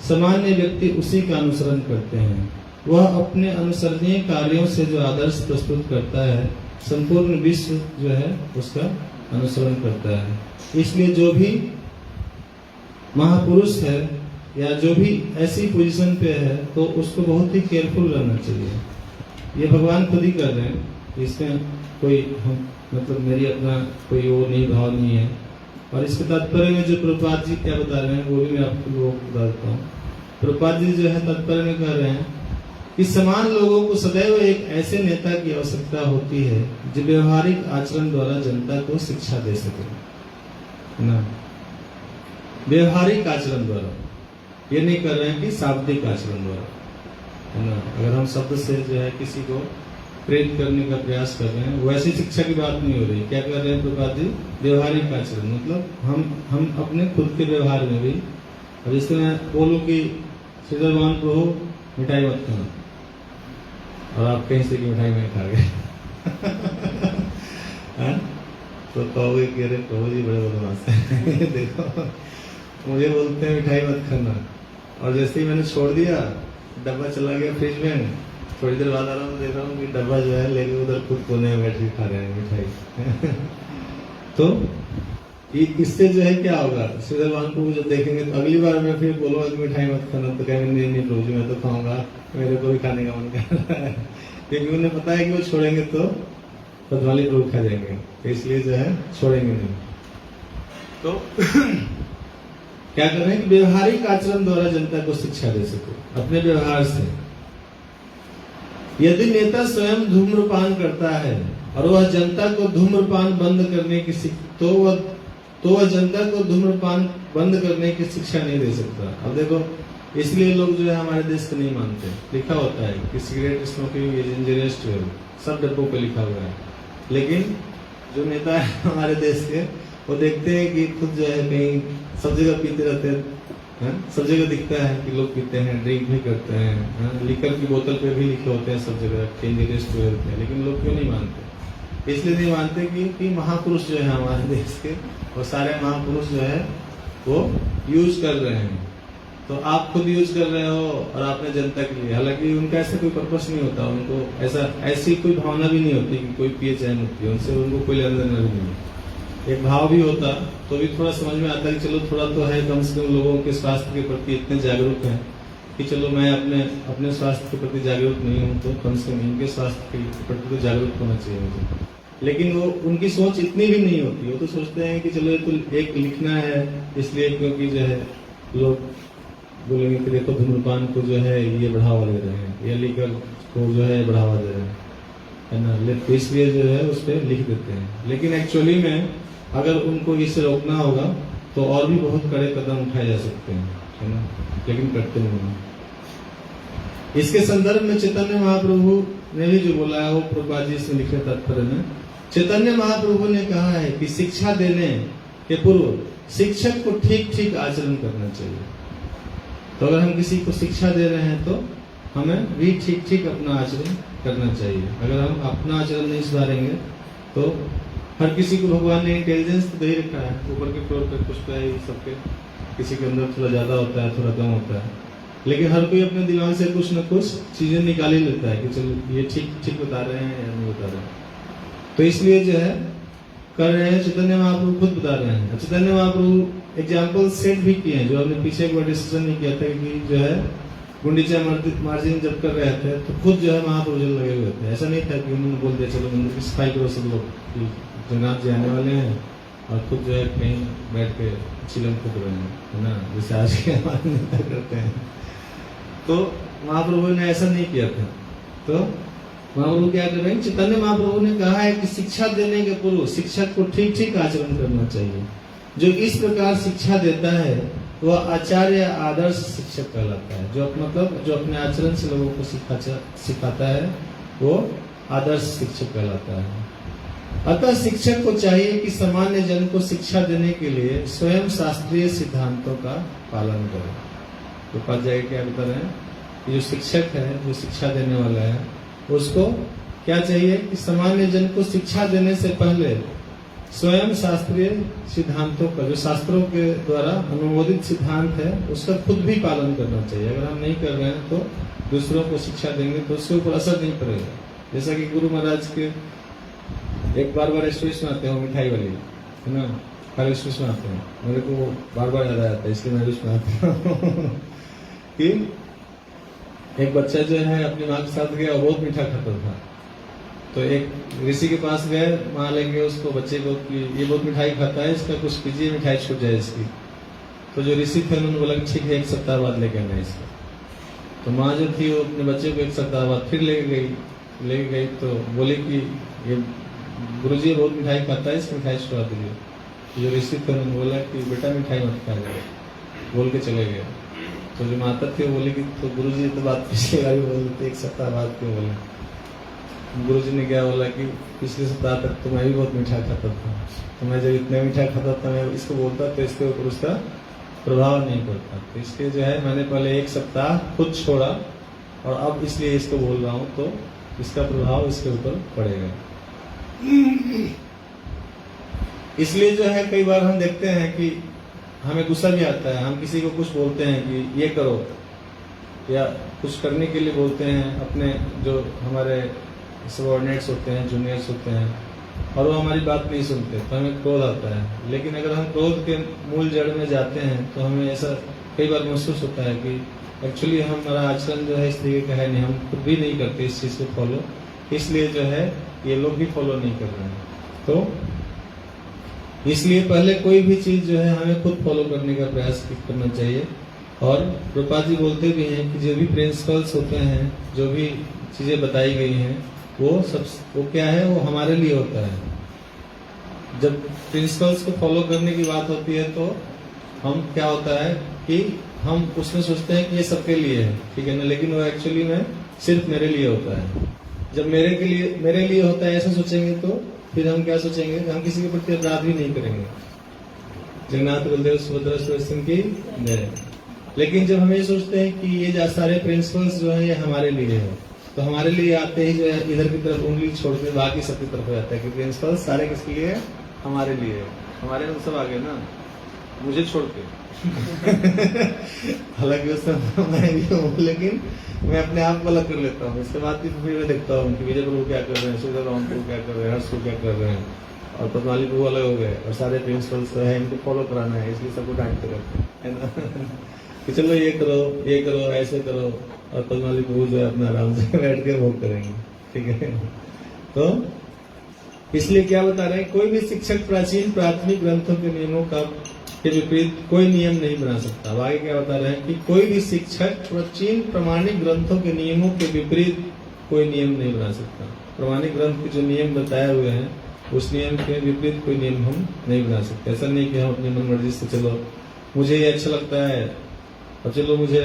A: सामान्य व्यक्ति उसी का अनुसरण करते हैं। वह अपने अनुसरणीय कार्यों से जो आदर्श प्रस्तुत करता है संपूर्ण विश्व जो है उसका अनुसरण करता है। इसलिए जो भी महापुरुष है या जो भी ऐसी पोजीशन पे है तो उसको बहुत ही केयरफुल रहना चाहिए। ये भगवान खुद ही कर रहे हैं, इसमें कोई मतलब मेरी अपना कोई वो नहीं भाव नहीं है। और इसके तात्पर्य में जो प्रभुपाद जी क्या बता रहे हैं वो भी मैं आपको लोगों को बता देता हूँ। प्रभुपाद जी जो है तात्पर्य में कह रहे हैं कि समान लोगों को सदैव एक ऐसे नेता की आवश्यकता होती है जो व्यवहारिक आचरण द्वारा जनता को शिक्षा दे सके, है ना। व्यवहारिक आचरण द्वारा, ये नहीं कर रहे हैं कि शाब्दिक आचरण द्वारा, है ना। अगर हम शब्द से जो है किसी को प्रेरित करने का प्रयास कर रहे हैं, वैसी शिक्षा की बात नहीं हो रही। क्या कर रहे हैं प्रभुपाद जी? व्यवहारिक आचरण, मतलब हम अपने खुद के व्यवहार में भी, अब जैसे मैं बोलूं कि श्रीधर भगवान प्रभु मिठाई मत खाना, और आप कहीं से की मिठाई में खा गए तो कहोगे कि अरे प्रभु जी बड़े बदमाश हैं देखो मुझे बोलते हैं मिठाई मत खाना, और जैसे ही मैंने छोड़ दिया डब्बा चला गया फ्रिज में, थोड़ी देर बाद आ रहा हूँ देख रहा हूँ कि डब्बा जो है लेके उधर खुद कोने में बैठ के खा रहे हैं मिठाई तो इससे जो है क्या होगा, श्रीधर भगवान प्रभु जब देखेंगे तो अगली बार मैं फिर बोलूंगा कि मिठाई मत खाना, तो कहेंगे नहीं प्रभु जी मैं तो खाऊंगा, मेरे को भी खाने का मन कर रहा है क्योंकि उन्हें पता है कि वो छोड़ेंगे तो पदवाली प्रभु खा जाएंगे, तो इसलिए जो है छोड़ेंगे नहीं। तो क्या कर रहे हैं कि व्यवहारिक आचरण द्वारा जनता को शिक्षा दे सको अपने व्यवहार से। यदि नेता स्वयं धूम्रपान करता है और वह जनता को धूम्रपान बंद करने की तो वह जनता को धूम्रपान बंद करने की शिक्षा नहीं दे सकता। अब देखो इसलिए लोग जो है हमारे देश को नहीं मानते, लिखा होता है कि cigarette smoking is injurious to health, सब डब्बों पे लिखा हुआ है। लेकिन जो नेता है हमारे देश के वो देखते हैं कि खुद जो है कहीं सब जगह पीते रहते हैं, सब जगह दिखता है कि लोग पीते हैं, ड्रिंक भी करते हैं, लिकर की बोतल पे भी लिखे होते हैं सब जगह इंजरियस टू हेल्थ है, लेकिन लोग क्यों नहीं मानते? इसलिए नहीं मानते कि महापुरुष जो है हमारे देश के वो सारे महापुरुष जो है वो यूज कर रहे हैं। तो आप खुद यूज कर रहे हो और आपने जनता के लिए, हालांकि उनका ऐसा कोई पर्पस नहीं होता, उनको ऐसी कोई भावना भी नहीं होती कि कोई पिए चाहे मत पिए, उनसे उनको कोई लेना देना भी नहीं। एक भाव भी होता तो भी थोड़ा समझ में आता है कि चलो थोड़ा तो है, कम से कम लोगों के स्वास्थ्य के प्रति इतने जागरूक हैं कि चलो मैं अपने स्वास्थ्य के प्रति जागरूक नहीं हूँ तो कम से कम इनके स्वास्थ्य के प्रति तो जागरूक होना चाहिए मुझे। लेकिन वो उनकी सोच इतनी भी नहीं होती, वो तो सोचते हैं कि चलो एक लिखना है इसलिए, क्योंकि जो है लोग बोलेंगे कि देखो धूम्रपान को जो है ये बढ़ावा दे रहे हैं, या लीकर को जो है बढ़ावा दे रहे हैं, है ना, तो इसलिए जो है उस पर लिख देते हैं। लेकिन एक्चुअली में अगर उनको इसे रोकना होगा तो और भी बहुत कड़े कदम उठाए जा सकते हैं। है ना, लेकिन करते नहीं हैं। इसके संदर्भ में चैतन्य महाप्रभु ने भी जो बोला है वो प्रभुपाद जी इसमें लिखे तात्पर्य में चैतन्य महाप्रभु ने कहा है कि शिक्षा देने के पूर्व शिक्षक को ठीक ठीक आचरण करना चाहिए। तो अगर हम किसी को शिक्षा दे रहे हैं तो हमें भी ठीक ठीक अपना आचरण करना चाहिए। अगर हम अपना आचरण नहीं सुधारेंगे तो हर किसी को भगवान ने इंटेलिजेंस तो दे ही रखा है, ऊपर के फ्लोर पे कुछ पे सबके, किसी के अंदर थोड़ा ज्यादा होता है, थोड़ा कम होता है, लेकिन हर कोई अपने दिमाग से कुछ न कुछ चीजें निकाल ही लेता है कि चलो ये ठीक ठीक बता रहे हैं या नहीं बता रहे हैं। तो इसलिए जो है कर रहे हैं, चैतन्य महाप्रभु खुद बता रहे हैं। चैतन्य महाप्रभु एग्जाम्पल सेट भी किए हैं, जो हमने पीछे एक बार डिस्कशन नहीं किया था कि जो है गुंडीचा मार्जिन जब कर रहे थे तो खुद जो है महाप्रभु जल लगे हुए थे। ऐसा नहीं था कि उन्होंने बोल दिया चलो मंदिर की सफाई करो सब लोग, जगन्नाथ जी आने वाले हैं, और खुद जो है कहीं बैठ के चिलम फूक रहे हैं, है ना, जैसे आज के हमारे नेता करते हैं। तो महाप्रभु ने ऐसा नहीं किया था। तो महाप्रभु क्या कर रहे हैं, चैतन्य महाप्रभु ने कहा है कि शिक्षा देने के पूर्व शिक्षक को ठीक ठीक आचरण करना चाहिए। जो इस प्रकार शिक्षा देता है वह आचार्य आदर्श शिक्षक कहलाता है। जो मतलब जो अपने आचरण से लोगों को सिखाता है वो आदर्श शिक्षक कहलाता है। अतः शिक्षक को चाहिए कि सामान्य जन को शिक्षा देने के लिए स्वयं शास्त्रीय सिद्धांतों का पालन करे। तो उपाध्याय क्या बता रहे हैं, जो शिक्षक है, जो शिक्षा देने वाला है, उसको क्या चाहिए कि सामान्य जन को शिक्षा देने से पहले स्वयं शास्त्रीय सिद्धांतों का, जो शास्त्रों के द्वारा अनुमोदित सिद्धांत है, उसका खुद भी पालन करना चाहिए। अगर हम नहीं कर रहे हैं तो दूसरों को शिक्षा देंगे तो उसके ऊपर असर नहीं पड़ेगा। जैसा कि गुरु महाराज के एक बार स्टोरीज में आते हैं, मिठाई वाली, है ना, हर स्टोरीज में आते हैं, मेरे को बार याद आता है, इसलिए मैं उसमें आता हूँ कि एक बच्चा जो है अपनी माँ के साथ गया और बहुत मीठा खाता था। तो एक ऋषि के पास गए, माँ लेंगे उसको, बच्चे को, कि ये बहुत मिठाई खाता है, इसका कुछ कीजिए, मिठाई छूट जाए इसकी। तो जो ऋषि थे उन्होंने बोला ठीक है, एक सप्ताह बाद लेके आना इसको। तो माँ जो थी वो अपने बच्चे को एक सप्ताह बाद फिर ले गई तो बोले कि ये गुरुजी बहुत मिठाई खाता है, इसकी मिठाई छुड़ा दीजिए। जो ऋषि थे उन्होंने बोला कि बेटा मिठाई मत खाएगा, बोल के चले गए। तो जो माता थी वो बोली कि तो गुरुजी तो बात पिछली बार बोले, एक सप्ताह बाद क्यों बोले। गुरुजी ने क्या बोला कि पिछले सप्ताह तक तो मैं भी बहुत मीठा खाता था, तो मैं जब इतना मीठा खाता था मैं इसको बोलता तो इसके ऊपर उसका प्रभाव नहीं पड़ता। तो इसलिए जो है मैंने पहले एक सप्ताह खुद छोड़ा और अब इसलिए इसको बोल रहा हूँ, तो इसका प्रभाव इसके ऊपर पड़ेगा। इसलिए जो है कई बार हम देखते हैं कि हमें गुस्सा भी आता है, हम किसी को कुछ बोलते हैं कि ये करो, या कुछ करने के लिए बोलते हैं अपने जो हमारे सबऑर्डिनेट्स होते हैं, जूनियर्स होते हैं, और वो हमारी बात नहीं सुनते, तो हमें क्रोध आता है। लेकिन अगर हम क्रोध के मूल जड़ में जाते हैं तो हमें ऐसा कई बार महसूस होता है कि एक्चुअली हमारा आचरण जो है इस तरीके का है नहीं, हम खुद भी नहीं करते इस चीज को फॉलो, इसलिए जो है ये लोग भी फॉलो नहीं कर रहे हैं। तो इसलिए पहले कोई भी चीज जो है हमें खुद फॉलो करने का प्रयास करना चाहिए। और प्रभुपाद जी बोलते भी हैं कि जो भी प्रिंसिपल्स होते हैं, जो भी चीजें बताई गई हैं, वो क्या है, वो हमारे लिए होता है। जब प्रिंसिपल्स को फॉलो करने की बात होती है तो हम क्या होता है कि हम उसमें सोचते हैं कि ये सबके लिए है, ठीक है ना, लेकिन वो एक्चुअली में सिर्फ मेरे लिए होता है। जब मेरे लिए होता है ऐसा सोचेंगे तो फिर हम क्या सोचेंगे, हम किसी के प्रति अपराध भी नहीं करेंगे। जगन्नाथ बलदेव सुभद्रा सुदर्शन की जय। लेकिन जब हम ये सोचते हैं कि ये सारे प्रिंसिपल्स जो है ये हमारे लिए है, तो हमारे लिए आते ही जो है इधर की तरफ उंगली छोड़ के बाकी सबकी तरफ हो जाता है कि प्रिंसिपल्स सारे किसके लिए है, हमारे लिए है। हमारे में सब आ गए ना, मुझे छोड़ के। हालांकि उस समय मैं भी हूँ, लेकिन मैं अपने आप को अलग कर लेता हूँ। इसके बाद फिर मैं देखता हूँ कि विजय प्रभु क्या कर रहे हैं, सूर्य राम प्रभु क्या कर रहे हैं, हर्ष प्रभु क्या कर रहे हैं, और पद्माली प्रभु अलग हो गए, और सारे प्रिंसिपल्स है इनको फॉलो कराना है, इसलिए सबको डांटते रहते हैं ना कि चलो ये करो ऐसे करो, और पद्माली प्रभु जो है अपना आराम से बैठ के भोग करेंगे, ठीक है। तो इसलिए क्या बता रहे हैं, कोई भी शिक्षक प्राचीन प्राथमिक ग्रंथों के नियमों का के विपरीत कोई नियम नहीं बना सकता। अब आगे क्या बता रहे हैं कि कोई भी शिक्षक प्राचीन प्रमाणिक ग्रंथों के नियमों के विपरीत कोई नियम नहीं बना सकता। प्रमाणिक ग्रंथ के जो नियम बताए हुए हैं उस नियम के विपरीत कोई नियम हम नहीं बना सकते। ऐसा नहीं कि हम अपनी मन मर्जी से चलो मुझे ये अच्छा लगता है और चलो मुझे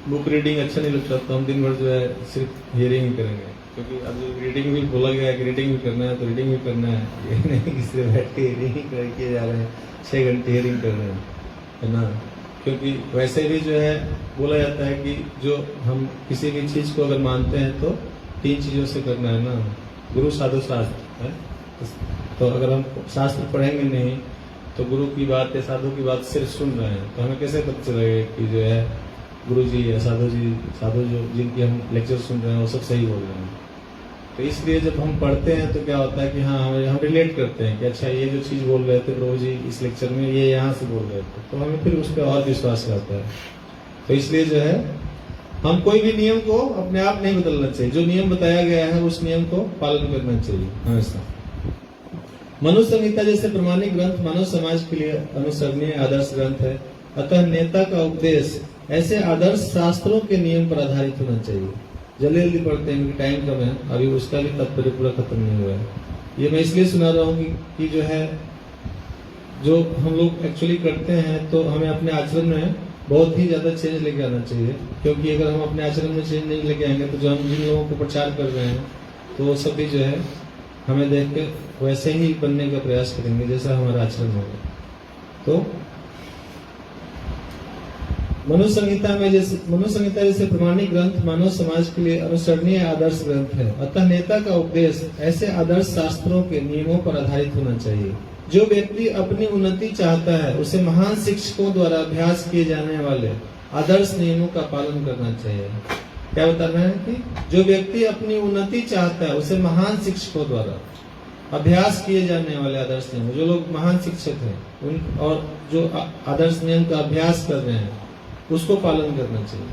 A: बुक रीडिंग अच्छा नहीं लगता तो हम दिन भर जो है सिर्फ हियरिंग ही करेंगे, क्योंकि अब जो रीडिंग भी बोला गया है कि रीडिंग भी करना है तो रीडिंग भी करना है, ये नहीं कि सिर्फ बैठ के हियरिंग ही किए जा रहे हैं, 6 घंटे हियरिंग कर रहे हैं, है ना। क्योंकि वैसे भी जो है बोला जाता है कि जो हम किसी भी चीज को अगर मानते हैं तो 3 चीजों से करना है ना, गुरु साधु शास्त्र है। तो अगर हम शास्त्र पढ़ेंगे नहीं तो गुरु की बात या साधु की बात सिर्फ सुन रहे हैं तो हमें कैसे पता चलेगा कि जो है गुरु जी या साधु जो जिनकी हम लेक्चर सुन रहे हैं वो सब सही बोल रहे हैं। तो इसलिए जब हम पढ़ते हैं तो क्या होता है कि हाँ हम रिलेट करते हैं कि अच्छा ये जो चीज बोल रहे थे प्रभु जी इस लेक्चर में ये यहाँ से बोल रहे थे, तो हमें फिर उस पर और विश्वास रहता है। तो इसलिए जो है हम कोई भी नियम को अपने आप नहीं बदलना चाहिए, जो नियम बताया गया है उस नियम को पालन करना चाहिए हमेशा। मनु संहिता जैसे प्रमाणिक ग्रंथ मानव समाज के लिए अनुसरणीय आदर्श ग्रंथ है, अतः नेता का उपदेश ऐसे आदर्श शास्त्रों के नियम पर आधारित होना चाहिए। जल्दी जल्दी पढ़ते हैं क्योंकि टाइम कम है, अभी उसका भी तात्पर्य पूरा खत्म नहीं हुआ है। ये मैं इसलिए सुना रहा हूँ कि जो है जो हम लोग एक्चुअली करते हैं तो हमें अपने आचरण में बहुत ही ज्यादा चेंज लेके आना चाहिए, क्योंकि अगर हम अपने आचरण में चेंज नहीं लेके आएंगे तो जो हम जिन लोगों को प्रचार कर रहे हैं तो वो सभी जो है हमें देख के वैसे ही बनने का प्रयास करेंगे जैसा हमारा आचरण होगा। तो मनु संहिता जैसे प्रमाणिक ग्रंथ मानव समाज के लिए अनुसरणीय आदर्श ग्रंथ है, अतः नेता का उपदेश ऐसे आदर्श शास्त्रों के नियमों पर आधारित होना चाहिए। जो व्यक्ति अपनी उन्नति चाहता है उसे महान शिक्षकों द्वारा अभ्यास किए जाने वाले आदर्श नियमों का पालन करना चाहिए। क्या बताना है कि जो व्यक्ति अपनी उन्नति चाहता है उसे महान शिक्षकों द्वारा अभ्यास किए जाने वाले आदर्श नियम, जो लोग महान शिक्षक हैं उन और जो आदर्श नियम का अभ्यास कर रहे हैं उसको पालन करना चाहिए।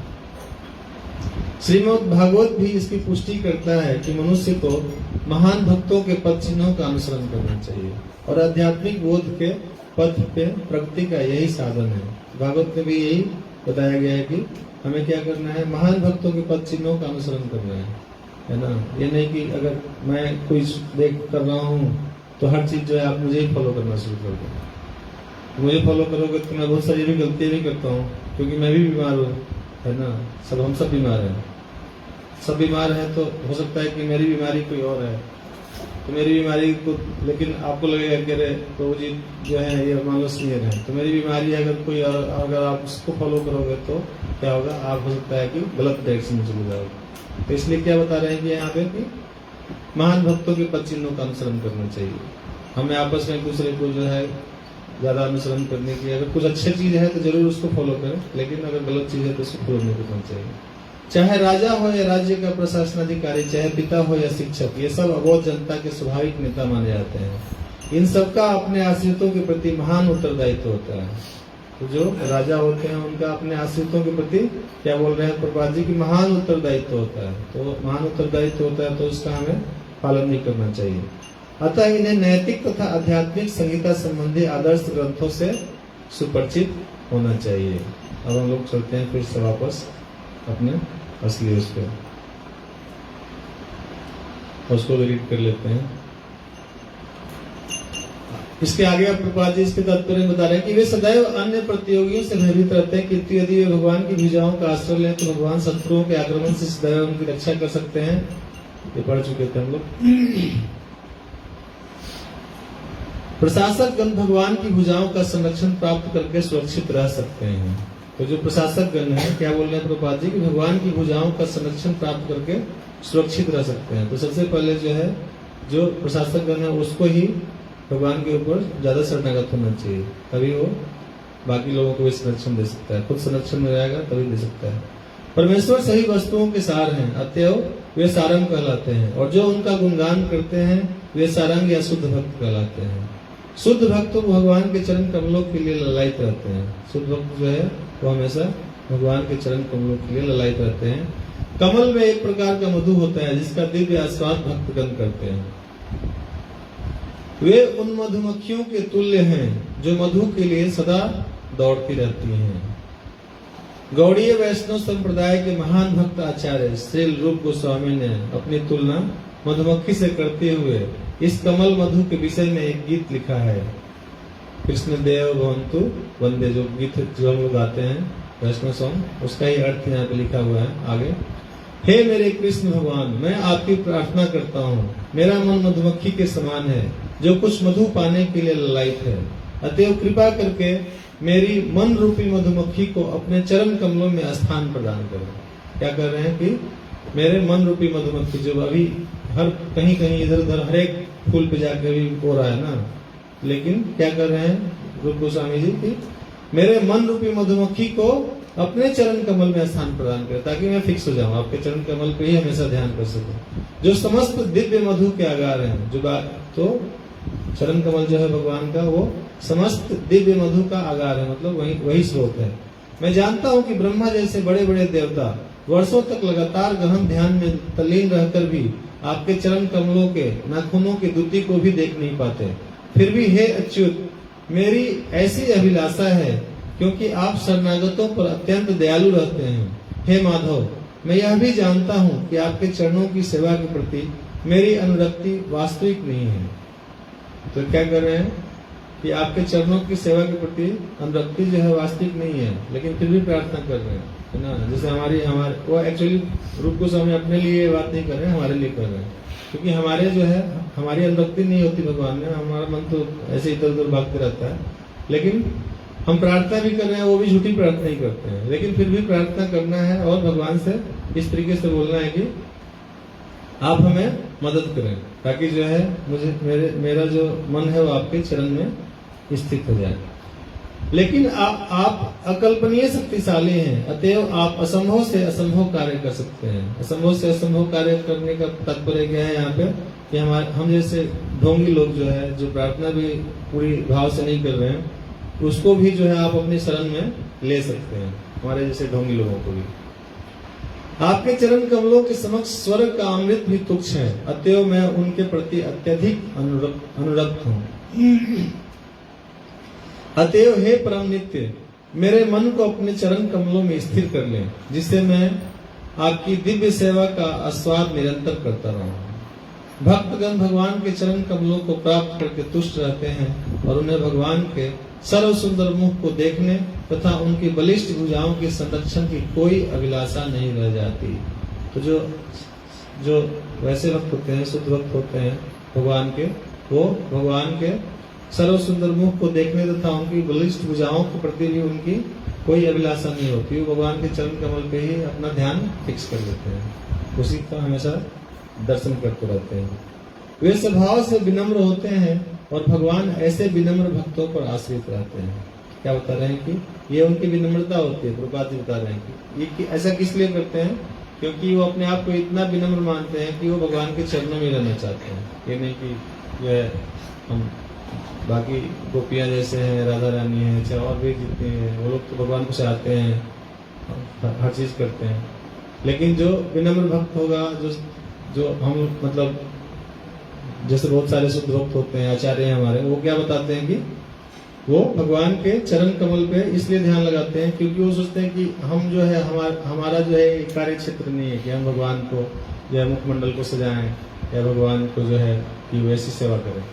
A: श्रीमद् भागवत भी इसकी पुष्टि करता है कि मनुष्य को महान भक्तों के पद चिन्हों का अनुसरण करना चाहिए और आध्यात्मिक बोध के पथ पे प्रगति का यही साधन है। भागवत में भी यही बताया गया है कि हमें क्या करना है, महान भक्तों के पद चिन्हों का अनुसरण करना है ना। ये नहीं कि अगर मैं कोई देख कर रहा हूँ तो हर चीज जो है आप मुझे ही फॉलो करना शुरू कर दो। मुझे फॉलो करोगे तो मैं बहुत सारी भी गलतियां भी करता हूँ, क्योंकि मैं भी बीमार हूँ, है ना। हम सब बीमार हैं, सब बीमार हैं, तो हो सकता है कि मेरी बीमारी कोई और है, तो मेरी बीमारी को लेकिन आपको लगेगा कि अरे प्रभु जी जो है ये मान लो सीनियर है, तो मेरी बीमारी अगर कोई और अगर आप उसको फॉलो करोगे तो क्या होगा, आप हो सकता है कि गलत डायरेक्शन में चले जाओगे। तो इसलिए क्या बता रहे हैं कि यहाँ पे कि महान भक्तों के पद चिन्हों का अनुसरण करना चाहिए। हमें आपस में एक दूसरे को जो है ज्यादा अनुसरण करने की, अगर कुछ अच्छी चीज है तो जरूर उसको फॉलो करें, लेकिन अगर गलत चीज है तो उसको फॉलो नहीं करना चाहिए। चाहे राजा हो या राज्य का प्रशासन अधिकारी, चाहे पिता हो या शिक्षक, ये सब अबोध जनता के स्वाभाविक नेता माने जाते हैं। इन सबका अपने आश्रितों के प्रति महान उत्तरदायित्व होता है। तो जो राजा होते हैं उनका अपने आश्रितों के प्रति क्या बोल रहे हैं प्रभुपाद जी की महान उत्तरदायित्व होता है। तो महान उत्तरदायित्व होता है तो उसका हमें पालन नहीं करना चाहिए। अतः इन्हें नैतिक तथा आध्यात्मिक संहिता संबंधी आदर्श ग्रंथों से सुपरिचित होना चाहिए। अब हम लोग चलते हैं फिर से वापस अपने असली उस पे, उसको रीड कर लेते हैं। इसके आगे अब प्रभुपाद जी इसके तात्पर्य बता रहे हैं कि वे सदैव अन्य प्रतियोगियों से भयभीत रहते हैं कि यदि वे भगवान की भुजाओं का आश्रय लें तो भगवान शत्रुओं के आक्रमण से सदैव उनकी रक्षा कर सकते हैं। ये पढ़ चुके थे हम लोग। प्रशासक गण भगवान की भुजाओं का संरक्षण प्राप्त करके सुरक्षित रह सकते हैं। तो जो प्रशासक गण है क्या बोल रहे हैं प्रभुपाद जी कि भगवान की भुजाओं का संरक्षण प्राप्त करके सुरक्षित रह सकते हैं। तो सबसे पहले जो है जो प्रशासक गण है उसको ही भगवान के ऊपर ज्यादा शरणागत होना चाहिए, तभी वो बाकी लोगों को भी संरक्षण दे सकता है। खुद संरक्षण में रहेगा तभी दे सकता है। परमेश्वर सही वस्तुओं के सार हैं, अतएव वे सारंग कहलाते हैं, और जो उनका गुणगान करते हैं वे सारंग या शुद्ध भक्त कहलाते हैं। शुद्ध भक्त भगवान के चरण कमलों के लिए ललायित रहते हैं। शुद्ध भक्त जो है वो हमेशा भगवान के चरण कमलों के लिए ललायित रहते हैं। कमल में एक प्रकार का मधु होता है जिसका दिव्य आस्वाद भक्तगण करते हैं। वे उन मधुमक्खियों के तुल्य हैं जो मधु के लिए सदा दौड़ती रहती हैं। गौड़ीय वैष्णव संप्रदाय के महान भक्त आचार्य श्री रूप गोस्वामी ने अपनी तुलना मधुमक्खी से करते हुए इस कमल मधु के विषय में एक गीत लिखा है। कृष्ण देव भवन्तु वंदे, जो गीत जो हम लोग गाते हैं वैष्णव सॉन्ग, उसका ही अर्थ यहाँ पे लिखा हुआ है आगे। हे मेरे कृष्ण भगवान, मैं आपकी प्रार्थना करता हूँ। मेरा मन मधुमक्खी के समान है, जो कुछ मधु पाने के लिए ललायित है। अतएव कृपा करके मेरी मन रूपी मधुमक्खी को अपने चरण कमलों में स्थान प्रदान करें। क्या कर रहे हैं कि मेरे मन रूपी मधुमक्खी जो अभी हर कहीं कहीं इधर उधर हर एक फूल पे जाकर भी हो रहा है ना, लेकिन क्या कर रहे हैं रूप गोस्वामी जी की मेरे मन रूपी मधुमक्खी को अपने चरण कमल में स्थान प्रदान करें, ताकि मैं फिक्स हो जाऊं आपके चरण कमल पे ही हमेशा ध्यान कर सकूं, जो समस्त दिव्य मधु के आगार हैं। जो तो चरण कमल जो है भगवान का, वो समस्त दिव्य मधु का आगार है, मतलब वही स्रोत है। मैं जानता हूँ कि ब्रह्मा जैसे बड़े बड़े देवता वर्षों तक लगातार गहन ध्यान में तल्लीन रहकर भी आपके चरण कमलों के नाखूनों की द्युति को भी देख नहीं पाते। फिर भी हे अच्युत, मेरी ऐसी अभिलाषा है, क्योंकि आप शरणागतों पर अत्यंत दयालु रहते हैं। हे माधव, मैं यह भी जानता हूँ कि आपके चरणों की सेवा के प्रति मेरी अनुरक्ति वास्तविक नहीं है। तो क्या कर रहे हैं कि आपके चरणों की सेवा के प्रति अनुरक्ति जो है वास्तविक नहीं है, लेकिन फिर भी प्रार्थना कर रहे हैं, है ना। जैसे हमारे वो एक्चुअली रूप को समय अपने लिए बात नहीं कर रहे हैं, हमारे लिए कर रहे हैं, क्योंकि हमारे जो है हमारी अनुरक्ति नहीं होती भगवान में, हमारा मन तो ऐसे इधर उधर भागते रहता है। लेकिन हम प्रार्थना भी कर रहे हैं, वो भी झूठी प्रार्थना ही करते हैं, लेकिन फिर भी प्रार्थना करना है और भगवान से इस तरीके से बोलना है कि आप हमें मदद करें, ताकि जो है मेरा जो मन है वो आपके चरण में स्थित हो जाए। लेकिन आप अकल्पनीय शक्तिशाली हैं, अतएव आप असंभव से असंभव कार्य कर सकते हैं। असंभव से असंभव कार्य करने का तात्पर्य क्या है यहाँ पे कि हम जैसे ढोंगी लोग जो है, जो प्रार्थना भी पूरी भाव से नहीं कर रहे हैं, उसको भी जो है आप अपने शरण में ले सकते हैं, हमारे जैसे ढोंगी लोगों को भी। आपके चरण कमलों के समक्ष स्वर्ग का अमृत भी तुच्छ है, अतएव मैं उनके प्रति अत्यधिक अनुरक्त हूँ। अतएव हे परम नित्य, मेरे मन को अपने चरण कमलों में स्थिर कर लें, जिससे मैं आपकी दिव्य सेवा का आस्वाद निरंतर करता रहूं। भक्तगण भगवान के चरण कमलों को प्राप्त करके तुष्ट रहते हैं और उन्हें भगवान के सर्व सुंदर मुख को देखने तथा उनकी बलिष्ठ भुजाओं के संरक्षण की कोई अभिलाषा नहीं रह जाती। तो जो वैसे भक्त होते हैं, शुद्ध भक्त होते हैं भगवान के, वो भगवान के सर्व सुंदर मुख को देखने तथा उनकी बलिष्ठ भुजाओं के प्रति भी उनकी कोई अभिलाषा नहीं होती। वो भगवान के चरण कमल पे ही अपना ध्यान फिक्स कर लेते हैं, उसी का हमेशा दर्शन करते रहते हैं। वे स्वभाव से विनम्र होते हैं और भगवान ऐसे विनम्र भक्तों पर आश्रित रहते हैं। क्या बता रहे हैं कि ये उनकी विनम्रता होती है। प्रभुपाद जी बता रहे हैं कि ये ऐसा किस लिए करते हैं, क्योंकि वो अपने आप को इतना विनम्र मानते हैं कि वो भगवान के चरणों में रहना चाहते हैं। ये नहीं कि ये हम बाकी गोपियां जैसे हैं, राधा रानी है, चाहे और भी जितने हैं, वो लोग तो भगवान को चाहते हैं, हर चीज करते हैं। लेकिन जो विनम्र भक्त होगा, जो हम मतलब जैसे बहुत सारे शुद्ध भक्त होते हैं, आचार्य हैं हमारे, वो क्या बताते हैं कि वो भगवान के चरण कमल पे इसलिए ध्यान लगाते हैं क्योंकि वो सोचते हैं कि हम जो है हमारा जो है कार्य क्षेत्र नहीं है कि हम भगवान को जो है मुखमंडल को सजाएं या भगवान को जो है कि वैसी सेवा करें।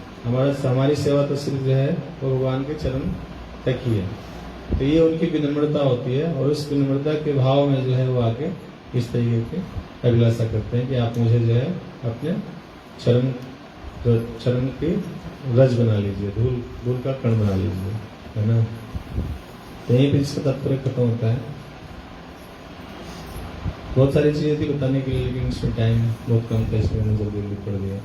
A: हमारी सेवा तो सिर्फ जो है वो भगवान के चरण तक ही है। तो ये उनकी विनम्रता होती है और उस विनम्रता के भाव में जो है वो आके इस तरीके की अभिलाषा करते हैं कि आप मुझे जो है अपने चरण की रज बना लीजिए, धूल का कण बना लीजिए, है ना। तो यहीं पे इसका तात्पर्य खत्म होता है। बहुत सारी चीजें थी बताने के लिए, लेकिन इसमें टाइम बहुत कम था, इसलिए मैंने जल्दी पढ़ दिया।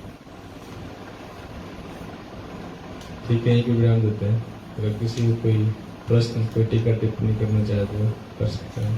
A: ठीक है, यहीं पे विराम देते हैं। अगर किसी को कोई प्रश्न, कोई टीका टिप्पणी करना चाहे तो कर सकते हैं।